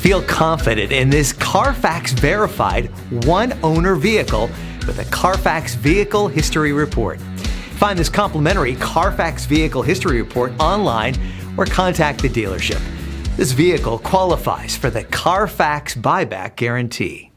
Feel confident in this Carfax verified one-owner vehicle with a Carfax Vehicle History Report. Find this complimentary Carfax Vehicle History Report online or contact the dealership. This vehicle qualifies for the Carfax buyback guarantee.